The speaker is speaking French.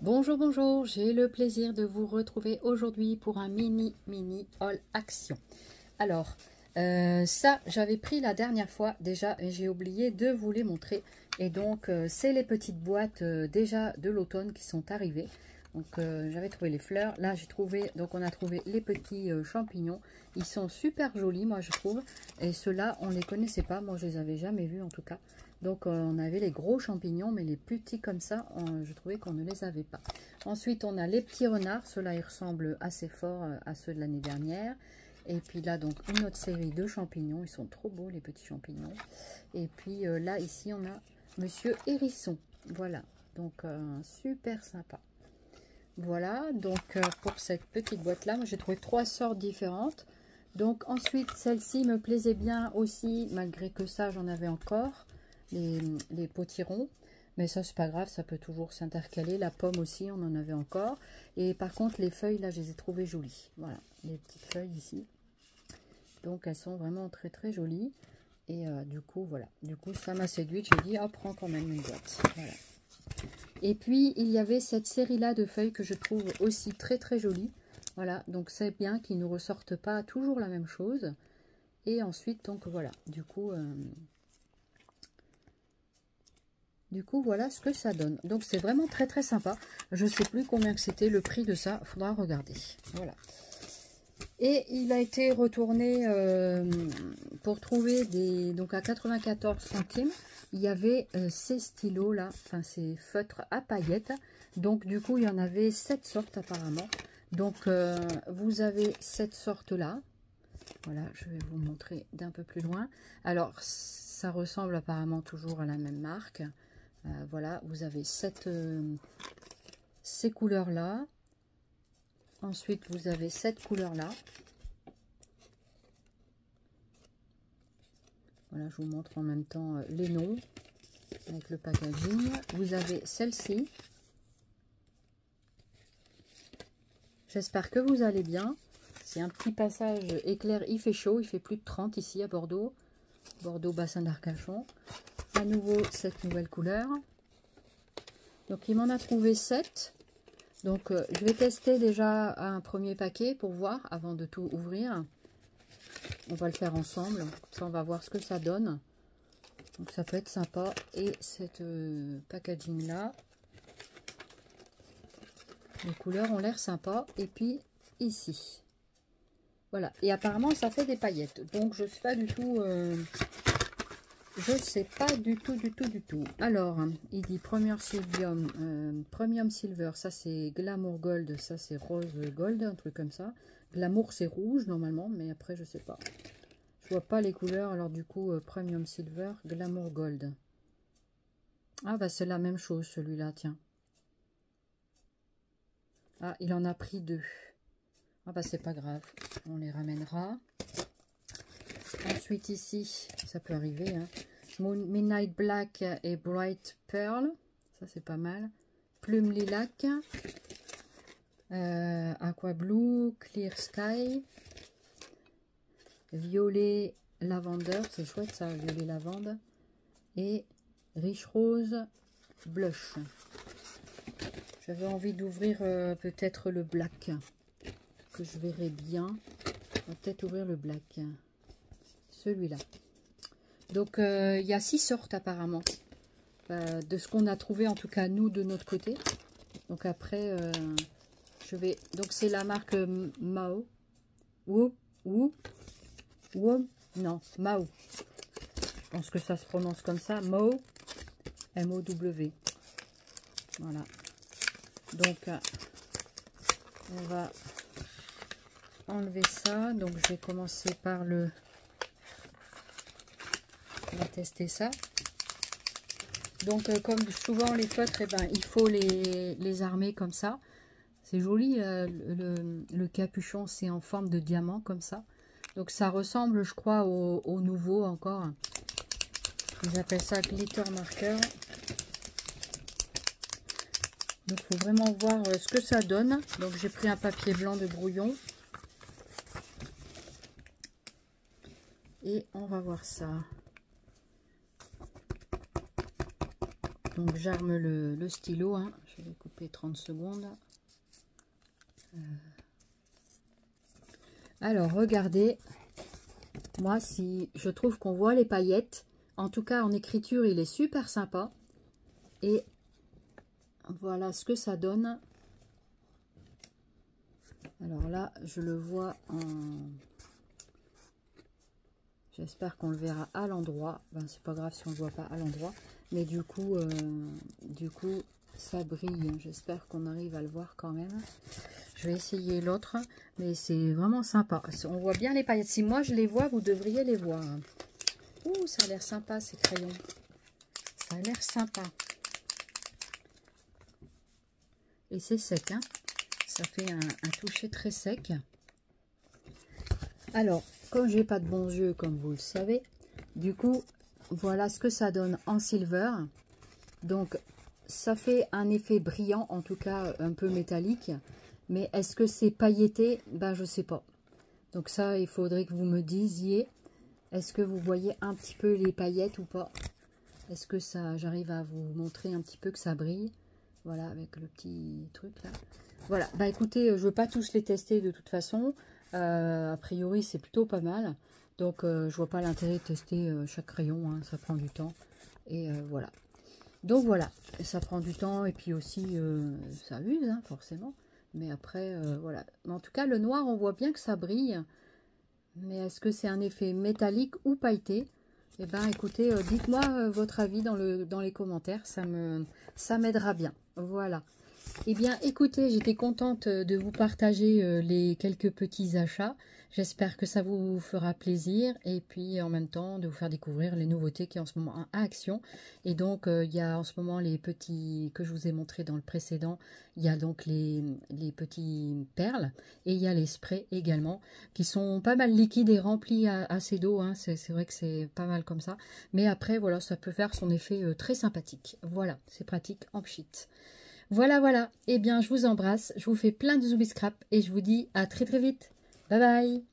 Bonjour, bonjour, j'ai le plaisir de vous retrouver aujourd'hui pour un mini haul action. Alors, ça, j'avais pris la dernière fois déjà et j'ai oublié de vous les montrer. Et donc, c'est les petites boîtes déjà de l'automne qui sont arrivées. Donc, j'avais trouvé les fleurs. Là, j'ai trouvé, donc on a trouvé les petits champignons. Ils sont super jolis, moi, je trouve. Et ceux-là, on ne les connaissait pas. Moi, je les avais jamais vus, en tout cas. Donc, on avait les gros champignons, mais les petits comme ça, je trouvais qu'on ne les avait pas. Ensuite, on a les petits renards. Ceux-là, ils ressemblent assez fort à ceux de l'année dernière. Et puis là, donc, une autre série de champignons. Ils sont trop beaux, les petits champignons. Et puis là, ici, on a Monsieur Hérisson. Voilà. Donc, super sympa. Voilà. Donc, pour cette petite boîte-là, j'ai trouvé 3 sortes différentes. Donc, ensuite, celle-ci me plaisait bien aussi, malgré que ça, j'en avais encore. Les potirons. Mais ça, c'est pas grave, ça peut toujours s'intercaler. La pomme aussi, on en avait encore. Et par contre, les feuilles, là, je les ai trouvées jolies. Voilà, les petites feuilles ici. Donc, elles sont vraiment très, très jolies. Et du coup, voilà. Du coup, ça m'a séduite. J'ai dit, oh, prends quand même une boîte. Voilà. Et puis, il y avait cette série-là de feuilles que je trouve aussi très, très jolie. Voilà, donc c'est bien qu'ils ne ressortent pas toujours la même chose. Et ensuite, donc, voilà. Du coup, voilà ce que ça donne. Donc, c'est vraiment très, très sympa. Je ne sais plus combien que c'était le prix de ça. Il faudra regarder. Voilà. Et il a été retourné pour trouver des... Donc, à 94 centimes, il y avait ces stylos-là. Enfin, ces feutres à paillettes. Donc, du coup, il y en avait 7 sortes apparemment. Donc, vous avez cette sorte-là. Voilà, je vais vous montrer d'un peu plus loin. Alors, ça ressemble apparemment toujours à la même marque. Voilà, vous avez ces couleurs-là. Ensuite, vous avez cette couleur-là. Voilà, je vous montre en même temps les noms avec le packaging. Vous avez celle-ci. J'espère que vous allez bien. C'est un petit passage éclair, il fait chaud, il fait plus de 30 ici à Bordeaux. Bordeaux, bassin d'Arcachon. À nouveau, cette nouvelle couleur. Donc, il m'en a trouvé 7. Donc, je vais tester déjà un premier paquet pour voir avant de tout ouvrir. On va le faire ensemble. Ça, on va voir ce que ça donne. Donc, ça peut être sympa. Et cette packaging-là, les couleurs ont l'air sympa. Et puis, ici. Voilà. Et apparemment, ça fait des paillettes. Donc, je ne sais pas du tout... je sais pas du tout. Alors, il dit Premium Silver, ça c'est Glamour Gold, ça c'est Rose Gold, un truc comme ça. Glamour c'est rouge normalement, mais après je sais pas. Je vois pas les couleurs, alors du coup Premium Silver, Glamour Gold. Ah bah c'est la même chose celui-là, tiens. Ah, il en a pris 2. Ah bah c'est pas grave, on les ramènera. Ensuite ici, ça peut arriver, hein. Midnight Black et Bright Pearl, ça c'est pas mal. Plume Lilac, Aqua Blue, Clear Sky, Violet Lavender, c'est chouette ça, Violet Lavande, et Riche Rose Blush. J'avais envie d'ouvrir peut-être le black, que je verrai bien. On va peut-être ouvrir le black, celui-là. Donc, il y a 6 sortes apparemment, de ce qu'on a trouvé en tout cas nous de notre côté. Donc après, je vais... Donc c'est la marque Mao. Non, Mao. Je pense que ça se prononce comme ça. Mao. M-O-W. Voilà. Donc, on va enlever ça. Donc, je vais commencer par le... On va tester ça. Donc, comme souvent les feutres, eh ben, il faut les armer comme ça. C'est joli, le capuchon, c'est en forme de diamant comme ça. Donc, ça ressemble, je crois, au nouveau encore. Ils appellent ça glitter marker. Donc, il faut vraiment voir ce que ça donne. Donc, j'ai pris un papier blanc de brouillon. Et on va voir ça. Donc j'arme le stylo, hein. Je vais couper 30 secondes. Alors regardez, moi si je trouve qu'on voit les paillettes, en tout cas en écriture il est super sympa. Et voilà ce que ça donne. Alors là je le vois en... J'espère qu'on le verra à l'endroit. Ben, c'est pas grave si on ne le voit pas à l'endroit. Mais du coup, ça brille. J'espère qu'on arrive à le voir quand même. Je vais essayer l'autre. Mais c'est vraiment sympa. On voit bien les paillettes. Si moi je les vois, vous devriez les voir. Ouh, ça a l'air sympa ces crayons. Ça a l'air sympa. Et c'est sec, hein. Ça fait un toucher très sec. Alors, comme j'ai pas de bons yeux, comme vous le savez, du coup, voilà ce que ça donne en silver. Donc, ça fait un effet brillant, en tout cas un peu métallique. Mais est-ce que c'est pailleté? Ben, je sais pas. Donc ça, il faudrait que vous me disiez, est-ce que vous voyez un petit peu les paillettes ou pas? Est-ce que ça, j'arrive à vous montrer un petit peu que ça brille? Voilà, avec le petit truc là. Voilà, bah écoutez, je ne veux pas tous les tester de toute façon. A priori, c'est plutôt pas mal. Donc, je vois pas l'intérêt de tester chaque crayon. Hein, ça prend du temps. Et voilà. Donc, voilà. Ça prend du temps. Et puis aussi, ça use, hein, forcément. Mais après, voilà. Mais en tout cas, le noir, on voit bien que ça brille. Mais est-ce que c'est un effet métallique ou pailleté? Eh bien, écoutez, dites-moi votre avis dans les commentaires. Ça m'aidera bien. Voilà. Eh bien, écoutez, j'étais contente de vous partager les quelques petits achats. J'espère que ça vous fera plaisir et puis en même temps de vous faire découvrir les nouveautés qui sont en ce moment à Action. Et donc, il y a en ce moment les petits que je vous ai montré dans le précédent. Il y a donc les petits perles et il y a les sprays également qui sont pas mal liquides et remplis assez d'eau. Hein. C'est vrai que c'est pas mal comme ça. Mais après, voilà, ça peut faire son effet très sympathique. Voilà, c'est pratique en pchit. Voilà, voilà. Eh bien, je vous embrasse. Je vous fais plein de zoubis scrap et je vous dis à très très vite. Bye bye.